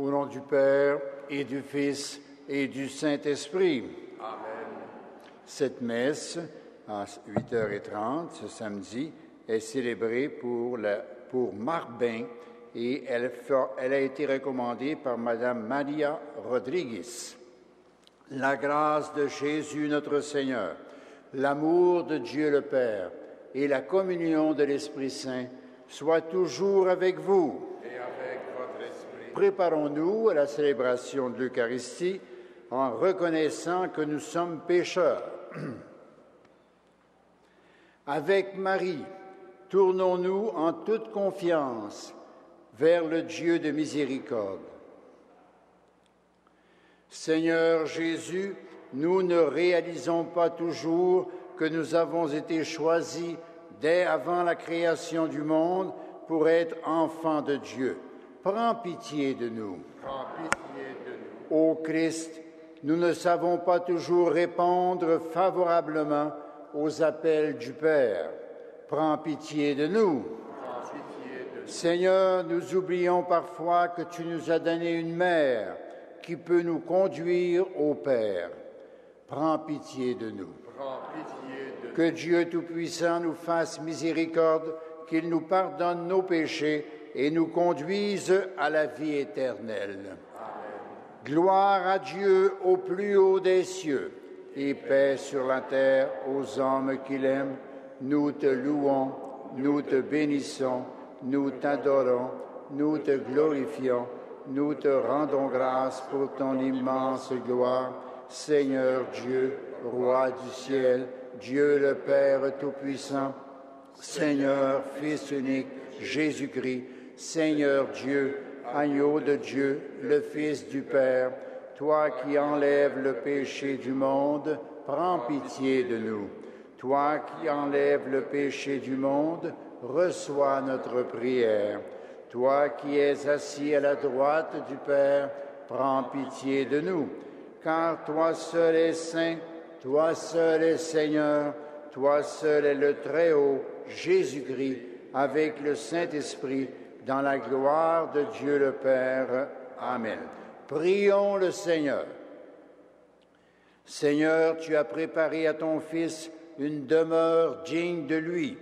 Au nom du Père et du Fils et du Saint-Esprit. Amen. Cette messe, à 8h30 ce samedi, est célébrée pour Marbin et elle a été recommandée par Madame Maria Rodriguez. La grâce de Jésus notre Seigneur, l'amour de Dieu le Père et la communion de l'Esprit Saint soient toujours avec vous. Et avec votre esprit. Préparons-nous à la célébration de l'Eucharistie en reconnaissant que nous sommes pécheurs. Avec Marie, tournons-nous en toute confiance vers le Dieu de miséricorde. Seigneur Jésus, nous ne réalisons pas toujours que nous avons été choisis dès avant la création du monde pour être enfants de Dieu. Prends pitié de nous. Prends pitié de nous. Ô Christ, nous ne savons pas toujours répondre favorablement aux appels du Père. Prends pitié de nous. Prends pitié de nous. Seigneur, nous oublions parfois que tu nous as donné une mère qui peut nous conduire au Père. Prends pitié de nous. Prends pitié de nous. Que Dieu Tout-Puissant nous fasse miséricorde, qu'il nous pardonne nos péchés et nous conduise à la vie éternelle. Amen. Gloire à Dieu au plus haut des cieux et paix sur la terre aux hommes qu'il aime. Nous te louons, nous te bénissons, nous t'adorons, nous te glorifions, nous te rendons grâce pour ton immense gloire. Seigneur Dieu, Roi du ciel, Dieu le Père Tout-Puissant, Seigneur, Fils unique, Jésus-Christ, Seigneur Dieu, Agneau de Dieu, le Fils du Père, toi qui enlèves le péché du monde, prends pitié de nous. Toi qui enlèves le péché du monde, reçois notre prière. Toi qui es assis à la droite du Père, prends pitié de nous. Car toi seul es saint, toi seul es Seigneur, toi seul es le Très-Haut, Jésus-Christ, avec le Saint-Esprit, dans la gloire de Dieu le Père. Amen. Prions le Seigneur. Seigneur, tu as préparé à ton Fils une demeure digne de lui,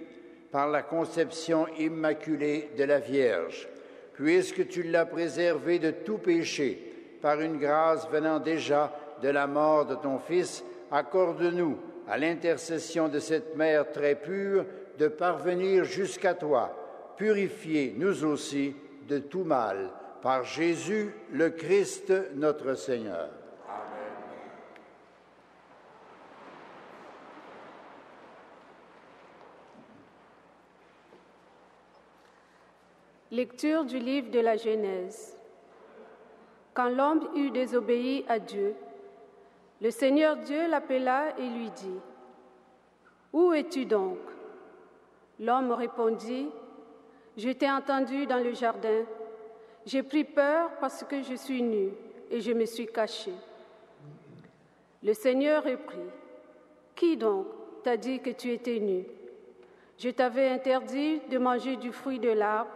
par la conception immaculée de la Vierge. Puisque tu l'as préservé de tout péché, par une grâce venant déjà de la mort de ton Fils, accorde-nous, à l'intercession de cette Mère très pure, de parvenir jusqu'à toi, purifiés nous aussi de tout mal, par Jésus le Christ notre Seigneur. Amen. Lecture du livre de la Genèse. Quand l'homme eut désobéi à Dieu, le Seigneur Dieu l'appela et lui dit : « Où es-tu donc ? » L'homme répondit : « Je t'ai entendu dans le jardin. J'ai pris peur parce que je suis nu et je me suis caché. » Le Seigneur reprit : « Qui donc t'a dit que tu étais nu ? Je t'avais interdit de manger du fruit de l'arbre.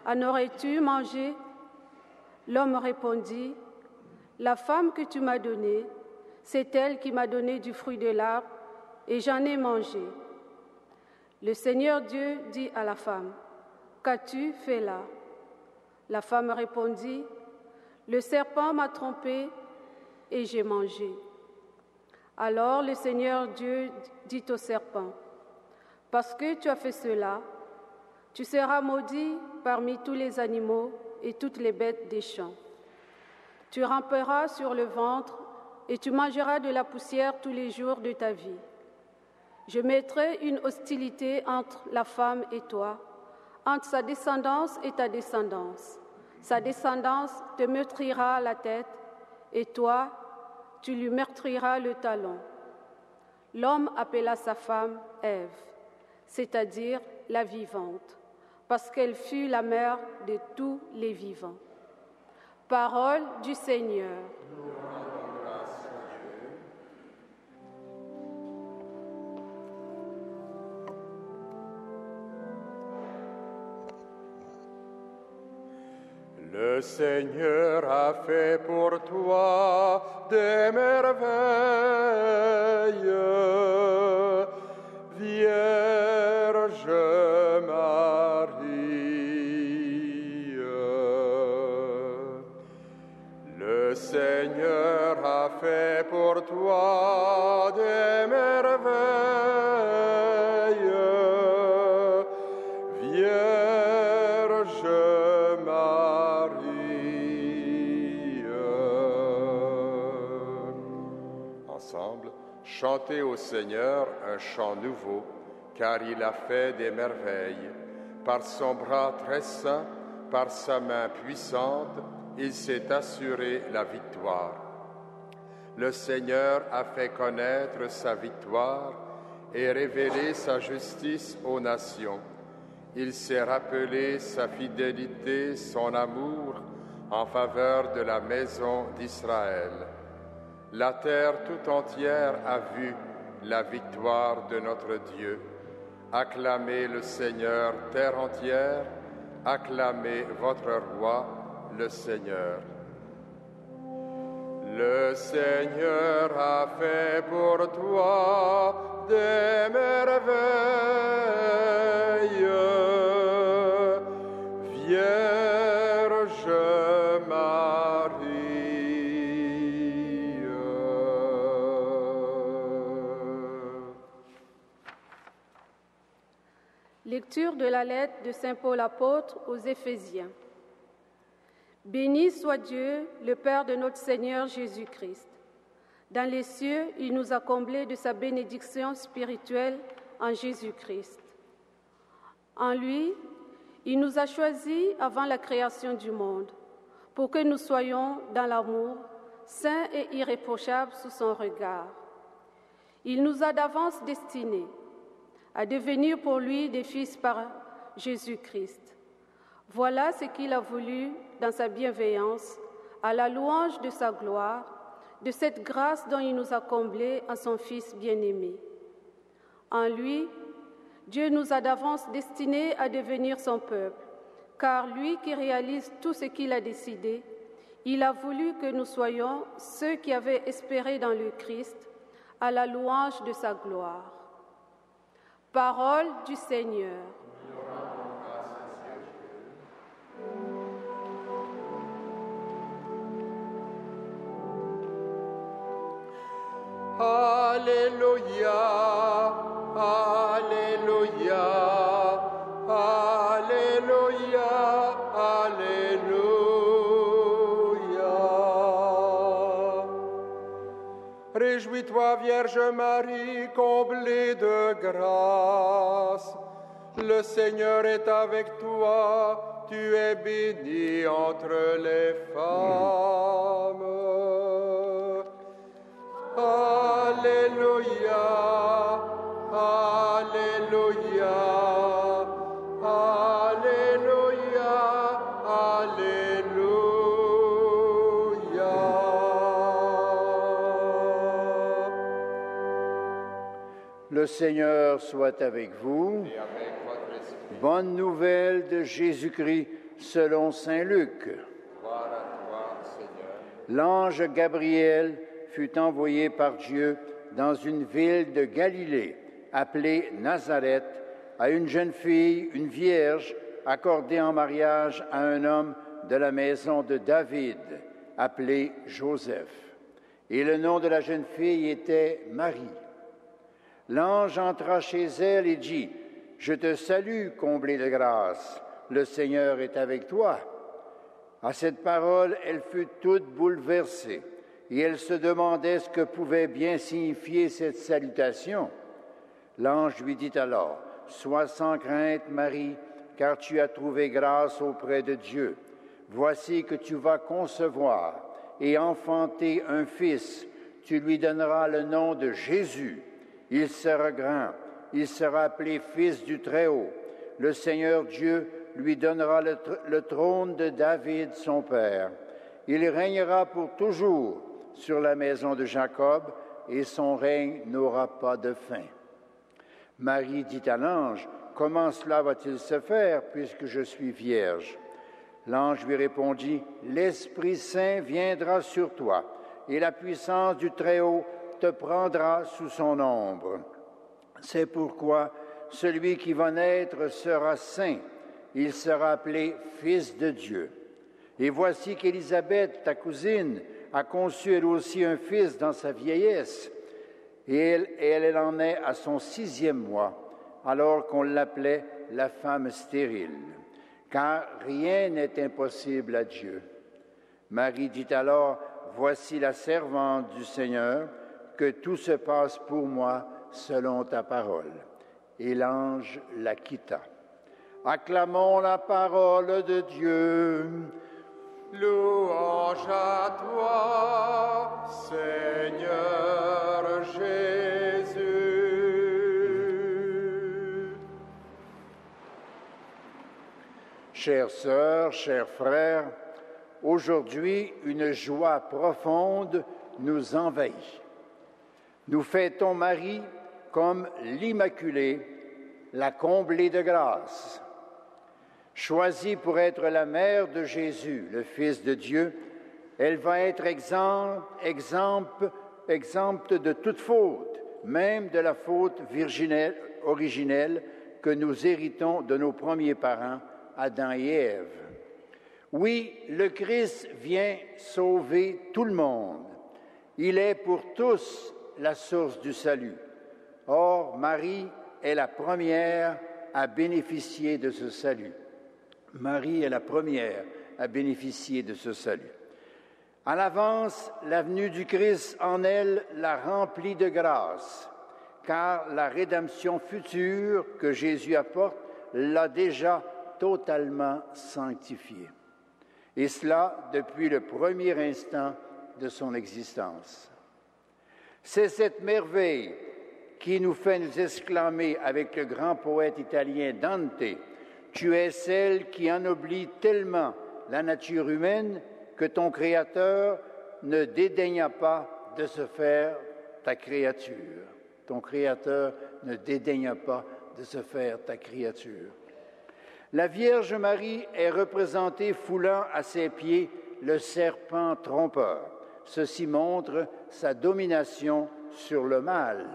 En aurais-tu mangé ? » L'homme répondit : « La femme que tu m'as donnée, c'est elle qui m'a donné du fruit de l'arbre, et j'en ai mangé. » Le Seigneur Dieu dit à la femme : « Qu'as-tu fait là ? » La femme répondit : « Le serpent m'a trompée et j'ai mangé. » Alors le Seigneur Dieu dit au serpent : « Parce que tu as fait cela, tu seras maudit parmi tous les animaux et toutes les bêtes des champs. Tu ramperas sur le ventre et tu mangeras de la poussière tous les jours de ta vie. Je mettrai une hostilité entre la femme et toi, entre sa descendance et ta descendance. Sa descendance te meurtrira la tête, et toi, tu lui meurtriras le talon. » L'homme appela sa femme Ève, c'est-à-dire la vivante, parce qu'elle fut la mère de tous les vivants. Parole du Seigneur. Nous rendons grâce à Dieu. Le Seigneur a fait pour toi des merveilles, Vierge Marie. Le Seigneur a fait pour toi des merveilles, Vierge Marie. Ensemble, chantez au Seigneur un chant nouveau, car il a fait des merveilles. Par son bras très saint, par sa main puissante, il s'est assuré la victoire. Le Seigneur a fait connaître sa victoire et révélé sa justice aux nations. Il s'est rappelé sa fidélité, son amour en faveur de la maison d'Israël. La terre tout entière a vu la victoire de notre Dieu. Acclamez le Seigneur, terre entière, acclamez votre roi, le Seigneur. Le Seigneur a fait pour toi des merveilles, Vierge Marie. Lecture de la lettre de Saint Paul apôtre aux Éphésiens. Béni soit Dieu, le Père de notre Seigneur Jésus-Christ. Dans les cieux, il nous a comblés de sa bénédiction spirituelle en Jésus-Christ. En lui, il nous a choisis avant la création du monde, pour que nous soyons dans l'amour, saints et irréprochables sous son regard. Il nous a d'avance destinés à devenir pour lui des fils par Jésus-Christ. Voilà ce qu'il a voulu dans sa bienveillance, à la louange de sa gloire, de cette grâce dont il nous a comblés en son Fils bien-aimé. En lui, Dieu nous a d'avance destinés à devenir son peuple, car lui qui réalise tout ce qu'il a décidé, il a voulu que nous soyons ceux qui avaient espéré dans le Christ, à la louange de sa gloire. Parole du Seigneur. Alléluia, Alléluia, Alléluia, Alléluia. Réjouis-toi, Vierge Marie, comblée de grâce. Le Seigneur est avec toi, tu es bénie entre les femmes. Alléluia, Alléluia, Alléluia, Alléluia. Le Seigneur soit avec vous. Et avec votre esprit. Bonne nouvelle de Jésus-Christ selon saint Luc. Gloire à toi, Seigneur. L'ange Gabriel fut envoyé par Dieu dans une ville de Galilée, appelée Nazareth, à une jeune fille, une vierge, accordée en mariage à un homme de la maison de David, appelé Joseph. Et le nom de la jeune fille était Marie. L'ange entra chez elle et dit, « Je te salue, comblée de grâce, le Seigneur est avec toi. » À cette parole, elle fut toute bouleversée. Et elle se demandait ce que pouvait bien signifier cette salutation. L'ange lui dit alors, « Sois sans crainte, Marie, car tu as trouvé grâce auprès de Dieu. Voici que tu vas concevoir et enfanter un fils. Tu lui donneras le nom de Jésus. Il sera grand, il sera appelé Fils du Très-Haut. Le Seigneur Dieu lui donnera le trône de David, son père. Il régnera pour toujours sur la maison de Jacob, et son règne n'aura pas de fin. » Marie dit à l'ange, « Comment cela va-t-il se faire, puisque je suis vierge? » L'ange lui répondit, « L'Esprit Saint viendra sur toi, et la puissance du Très-Haut te prendra sous son ombre. C'est pourquoi celui qui va naître sera saint, il sera appelé Fils de Dieu. Et voici qu'Élisabeth, ta cousine, a conçu elle aussi un fils dans sa vieillesse, et elle en est à son 6e mois, alors qu'on l'appelait la femme stérile. Car rien n'est impossible à Dieu. » Marie dit alors, « Voici la servante du Seigneur, que tout se passe pour moi selon ta parole. » Et l'ange la quitta. Acclamons la parole de Dieu. Louange à toi, Seigneur Jésus. Chères sœurs, chers frères, aujourd'hui, une joie profonde nous envahit. Nous fêtons Marie comme l'Immaculée, la comblée de grâce. Choisie pour être la mère de Jésus, le Fils de Dieu, elle va être exempte de toute faute, même de la faute originelle que nous héritons de nos premiers parents, Adam et Ève. Oui, le Christ vient sauver tout le monde. Il est pour tous la source du salut. Or, Marie est la première à bénéficier de ce salut. Marie est la première à bénéficier de ce salut. À l'avance, la venue du Christ en elle la remplit de grâce, car la rédemption future que Jésus apporte l'a déjà totalement sanctifiée. Et cela depuis le premier instant de son existence. C'est cette merveille qui nous fait nous exclamer avec le grand poète italien Dante, « Tu es celle qui ennoblit tellement la nature humaine que ton Créateur ne dédaigna pas de se faire ta créature. » Ton Créateur ne dédaigna pas de se faire ta créature. La Vierge Marie est représentée foulant à ses pieds le serpent trompeur. Ceci montre sa domination sur le mal,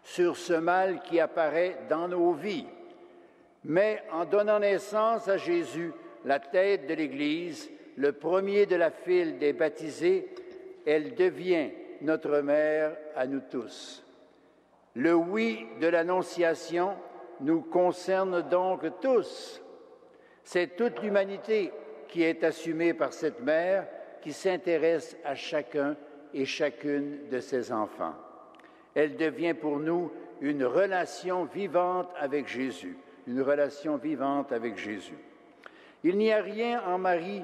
sur ce mal qui apparaît dans nos vies. Mais en donnant naissance à Jésus, la tête de l'Église, le premier de la file des baptisés, elle devient notre mère à nous tous. Le oui de l'Annonciation nous concerne donc tous. C'est toute l'humanité qui est assumée par cette mère qui s'intéresse à chacun et chacune de ses enfants. Elle devient pour nous une relation vivante avec Jésus, une relation vivante avec Jésus. Il n'y a rien en Marie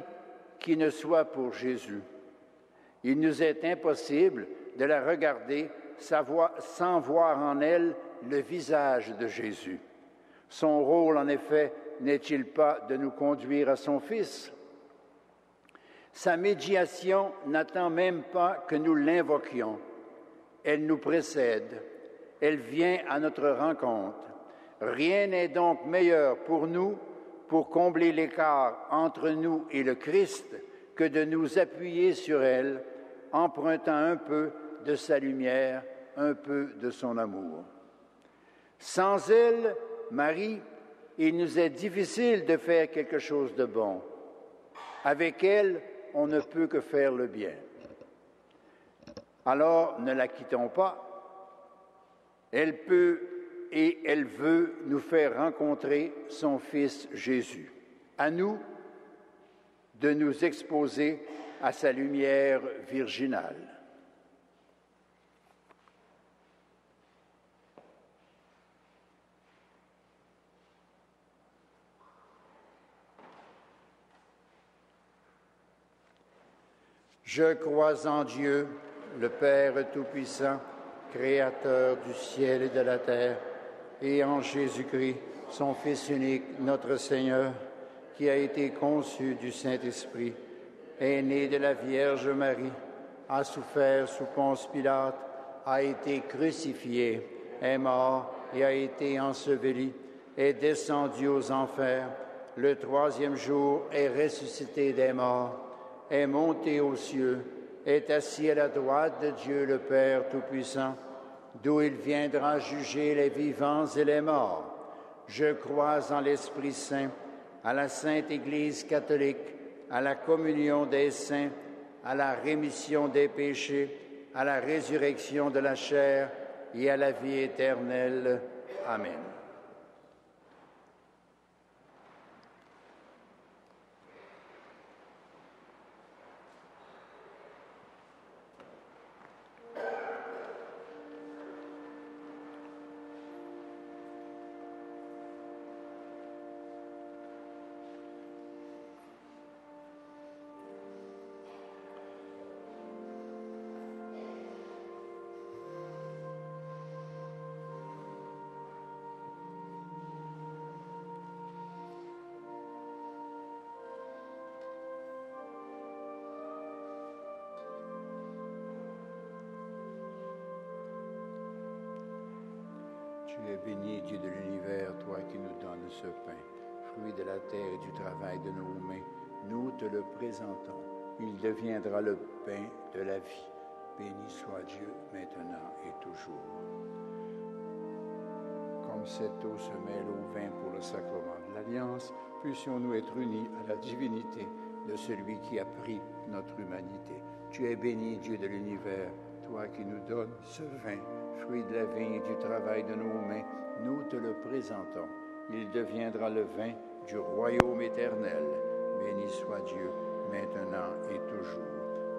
qui ne soit pour Jésus. Il nous est impossible de la regarder sans voir en elle le visage de Jésus. Son rôle, en effet, n'est-il pas de nous conduire à son Fils? Sa médiation n'attend même pas que nous l'invoquions. Elle nous précède, elle vient à notre rencontre. Rien n'est donc meilleur pour nous, pour combler l'écart entre nous et le Christ, que de nous appuyer sur elle, empruntant un peu de sa lumière, un peu de son amour. Sans elle, Marie, il nous est difficile de faire quelque chose de bon. Avec elle, on ne peut que faire le bien. Alors, ne la quittons pas. Elle peut et elle veut nous faire rencontrer son Fils Jésus. À nous de nous exposer à sa lumière virginale. Je crois en Dieu, le Père Tout-Puissant, Créateur du ciel et de la terre, et en Jésus-Christ, son Fils unique, notre Seigneur, qui a été conçu du Saint-Esprit, est né de la Vierge Marie, a souffert sous Ponce Pilate, a été crucifié, est mort et a été enseveli, est descendu aux enfers, le troisième jour est ressuscité des morts, est monté aux cieux, est assis à la droite de Dieu le Père Tout-Puissant, d'où il viendra juger les vivants et les morts. Je crois en l'Esprit Saint, à la Sainte Église catholique, à la communion des saints, à la rémission des péchés, à la résurrection de la chair et à la vie éternelle. Amen. Tu es béni, Dieu de l'univers, toi qui nous donnes ce pain, fruit de la terre et du travail de nos mains. Nous te le présentons. Il deviendra le pain de la vie. Béni soit Dieu, maintenant et toujours. Comme cette eau se mêle au vin pour le sacrement de l'Alliance, puissions-nous être unis à la divinité de celui qui a pris notre humanité. Tu es béni, Dieu de l'univers, toi qui nous donnes ce vin, fruit de la vigne et du travail de nos mains, nous te le présentons. Il deviendra le vin du royaume éternel. Béni soit Dieu, maintenant et toujours.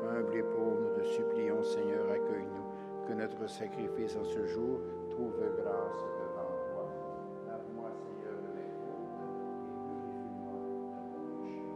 Humble et pauvre, nous te supplions, Seigneur, accueille-nous, que notre sacrifice en ce jour trouve grâce devant toi. Lave-moi, Seigneur, de mes fautes, et purifie-moi de mon péché.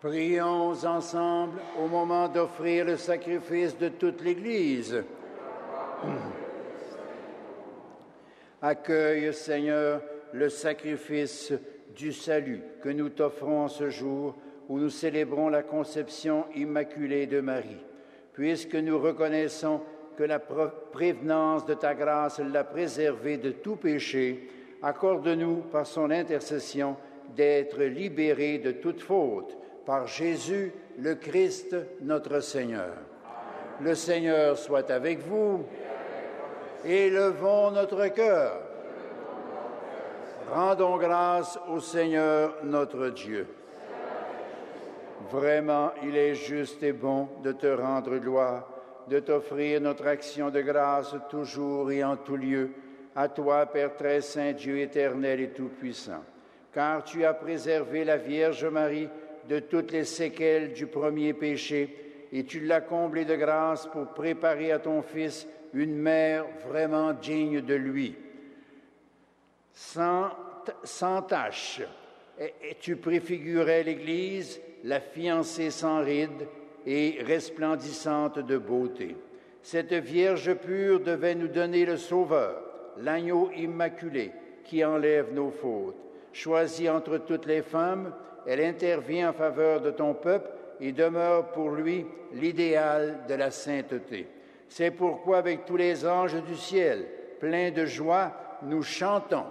Prions ensemble au moment d'offrir le sacrifice de toute l'Église. Accueille, Seigneur, le sacrifice du salut que nous t'offrons ce jour où nous célébrons la conception immaculée de Marie. Puisque nous reconnaissons que la prévenance de ta grâce l'a préservée de tout péché, accorde-nous par son intercession d'être libérés de toute faute. Par Jésus, le Christ, notre Seigneur. Le Seigneur soit avec vous. Élevons notre cœur. Rendons grâce au Seigneur notre Dieu. Vraiment, il est juste et bon de te rendre gloire, de t'offrir notre action de grâce toujours et en tout lieu, à toi, Père très saint, Dieu éternel et tout-puissant. Car tu as préservé la Vierge Marie de toutes les séquelles du premier péché, et tu l'as comblée de grâce pour préparer à ton Fils une mère vraiment digne de lui. Sans tache, et tu préfigurais l'Église, la fiancée sans rides et resplendissante de beauté. Cette Vierge pure devait nous donner le Sauveur, l'agneau immaculé qui enlève nos fautes. Choisie entre toutes les femmes, elle intervient en faveur de ton peuple et demeure pour lui l'idéal de la sainteté. C'est pourquoi, avec tous les anges du ciel, pleins de joie, nous chantons.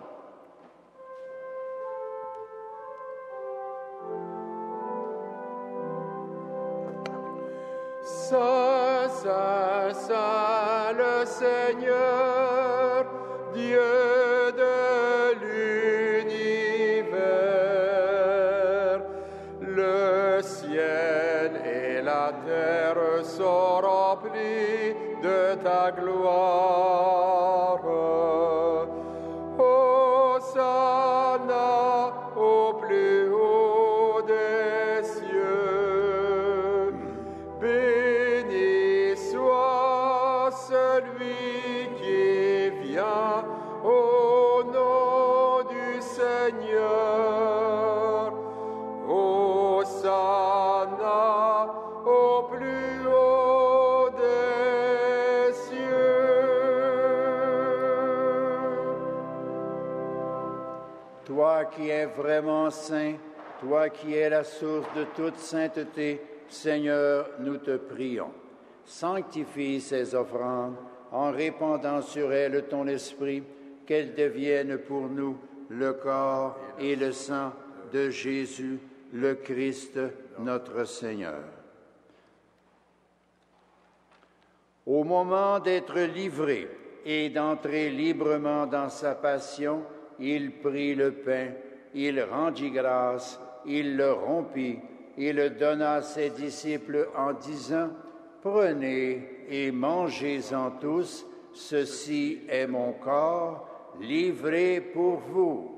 Saint, Saint, Saint, le Seigneur, Dieu de l'univers, le la gloire. Hosanna au plus haut des cieux. Béni soit celui qui vient au nom du Seigneur. Hosanna au plus haut des cieux. Toi qui es vraiment saint, toi qui es la source de toute sainteté, Seigneur, nous te prions. Sanctifie ces offrandes en répandant sur elles ton esprit, qu'elles deviennent pour nous le corps et le sang de Jésus, le Christ, notre Seigneur. Au moment d'être livré et d'entrer librement dans sa passion, il prit le pain, il rendit grâce, il le rompit, et le donna à ses disciples en disant, « Prenez et mangez-en tous, ceci est mon corps, livré pour vous. »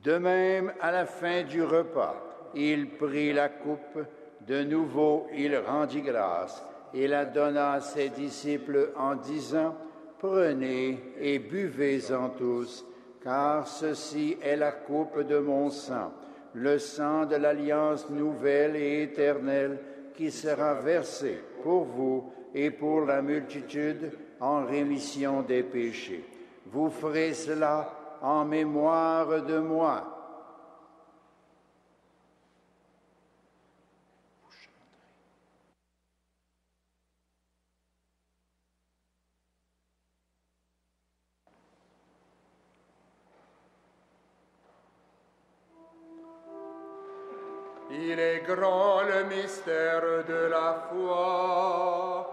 De même, à la fin du repas, il prit la coupe, de nouveau il rendit grâce et la donna à ses disciples en disant, « Prenez et buvez-en tous, car ceci est la coupe de mon sang, le sang de l'alliance nouvelle et éternelle qui sera versé pour vous et pour la multitude en rémission des péchés. Vous ferez cela en mémoire de moi. » Il est grand le mystère de la foi.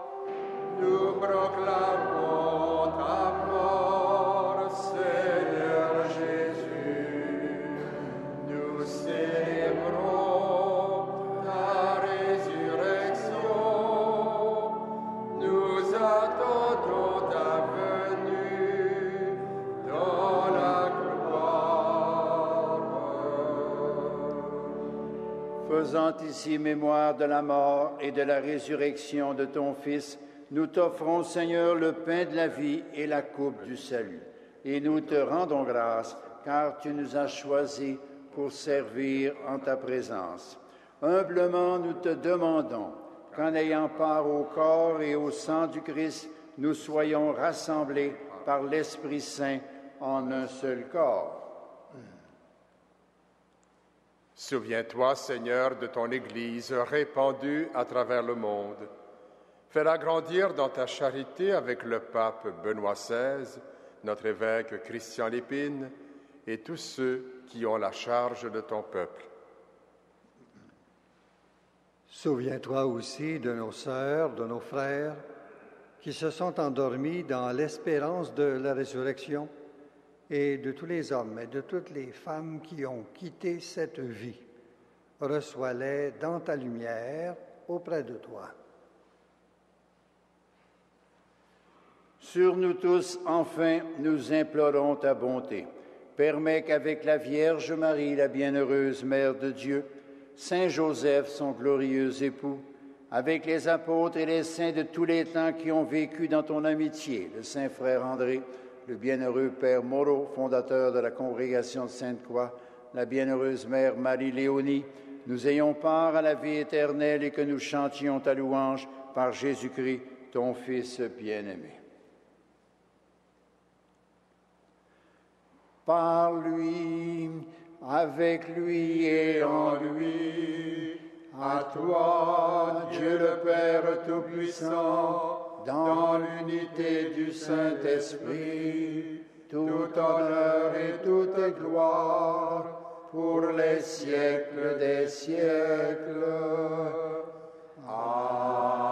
Nous proclamons ta mort, Seigneur Jésus. Nous célébrons ta résurrection. Nous attendons ta venue dans la gloire. Faisant ici mémoire de la mort et de la résurrection de ton Fils, nous t'offrons, Seigneur, le pain de la vie et la coupe du salut. Et nous te rendons grâce, car tu nous as choisis pour servir en ta présence. Humblement, nous te demandons qu'en ayant part au corps et au sang du Christ, nous soyons rassemblés par l'Esprit Saint en un seul corps. Souviens-toi, Seigneur, de ton Église répandue à travers le monde. Fais-la grandir dans ta charité avec le pape Benoît XVI, notre évêque Christian Lépine et tous ceux qui ont la charge de ton peuple. Souviens-toi aussi de nos sœurs, de nos frères qui se sont endormis dans l'espérance de la résurrection et de tous les hommes et de toutes les femmes qui ont quitté cette vie. Reçois-les dans ta lumière auprès de toi. Sur nous tous, enfin, nous implorons ta bonté. Permets qu'avec la Vierge Marie, la bienheureuse Mère de Dieu, Saint Joseph, son glorieux époux, avec les apôtres et les saints de tous les temps qui ont vécu dans ton amitié, le Saint Frère André, le bienheureux Père Moreau, fondateur de la Congrégation de Sainte-Croix, la bienheureuse Mère Marie-Léonie, nous ayons part à la vie éternelle et que nous chantions ta louange par Jésus-Christ, ton Fils bien-aimé. Par lui, avec lui et en lui, à toi, Dieu le Père Tout-Puissant, dans l'unité du Saint-Esprit, tout honneur et toute gloire, pour les siècles des siècles. Amen.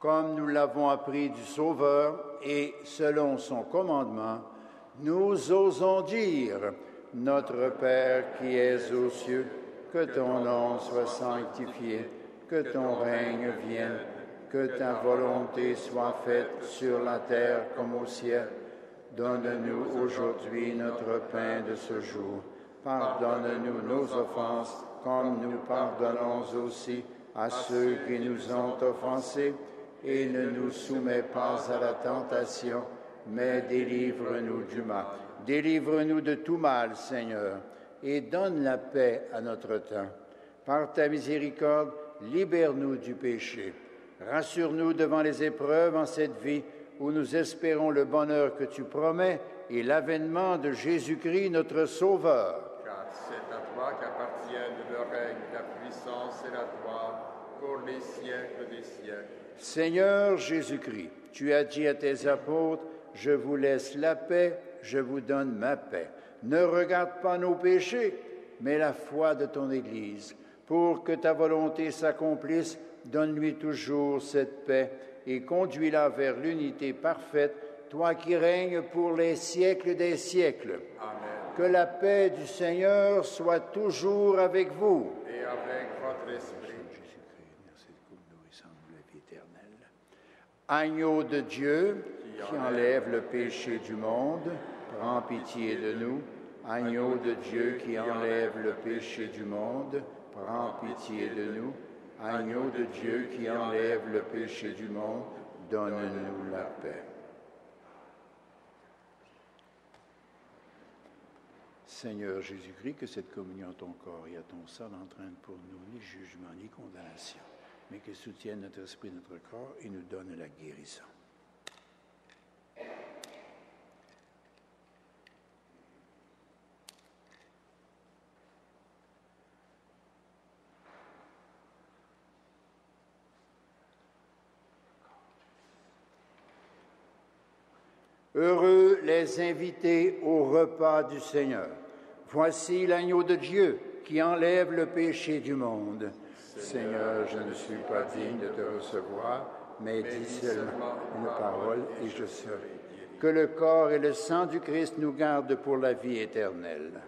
comme nous l'avons appris du Sauveur et selon son commandement, nous osons dire, Notre Père qui es aux cieux, que ton nom soit sanctifié, que ton règne vienne, que ta volonté soit faite sur la terre comme au ciel. Donne-nous aujourd'hui notre pain de ce jour. Pardonne-nous nos offenses, comme nous pardonnons aussi à ceux qui nous ont offensés, et ne nous soumets pas à la tentation, mais délivre-nous du mal. Délivre-nous de tout mal, Seigneur, et donne la paix à notre temps. Par ta miséricorde, libère-nous du péché. Rassure-nous devant les épreuves en cette vie où nous espérons le bonheur que tu promets et l'avènement de Jésus-Christ, notre Sauveur. Car c'est à toi qu'appartiennent le règne, la puissance et la gloire pour les siècles des siècles. Seigneur Jésus-Christ, tu as dit à tes apôtres, « Je vous laisse la paix, je vous donne ma paix. » Ne regarde pas nos péchés, mais la foi de ton Église. Pour que ta volonté s'accomplisse, donne-lui toujours cette paix et conduis-la vers l'unité parfaite, toi qui règnes pour les siècles des siècles. Amen. Que la paix du Seigneur soit toujours avec vous. Et avec votre esprit. Agneau de Dieu, qui enlève le péché du monde, prends pitié de nous. Agneau de Dieu qui enlève le péché du monde, prends pitié de nous. Agneau de Dieu qui enlève le péché du monde, donne-nous la paix. Seigneur Jésus-Christ, que cette communion à ton corps et à ton sang n'entraîne pour nous ni jugement ni condamnation, mais qu'elle soutienne notre esprit, notre corps et nous donne la guérison. Heureux les invités au repas du Seigneur. Voici l'agneau de Dieu qui enlève le péché du monde. Seigneur, je ne suis pas digne de te recevoir, mais dis seulement une parole et je serai. Que le corps et le sang du Christ nous gardent pour la vie éternelle.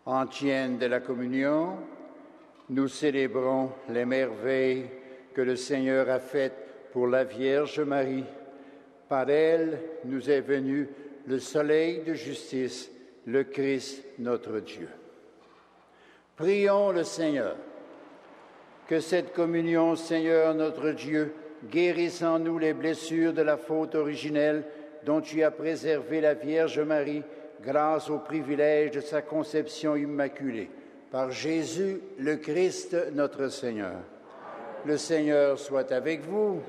Ancienne de la communion, nous célébrons les merveilles que le Seigneur a faites pour la Vierge Marie. Par elle nous est venu le soleil de justice, le Christ notre Dieu. Prions le Seigneur. Que cette communion, Seigneur notre Dieu, guérisse en nous les blessures de la faute originelle dont tu as préservé la Vierge Marie grâce au privilège de sa conception immaculée. Par Jésus, le Christ, notre Seigneur. Le Seigneur soit avec vous.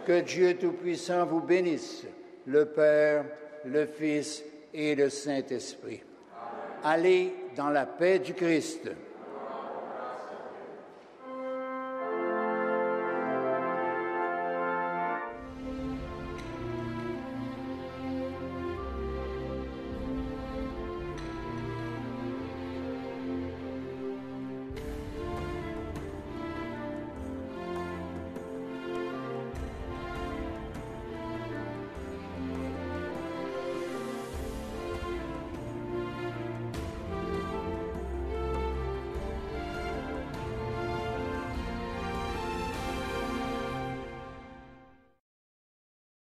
Que Dieu Tout-Puissant vous bénisse, le Père, le Fils et le Saint-Esprit. Allez dans la paix du Christ.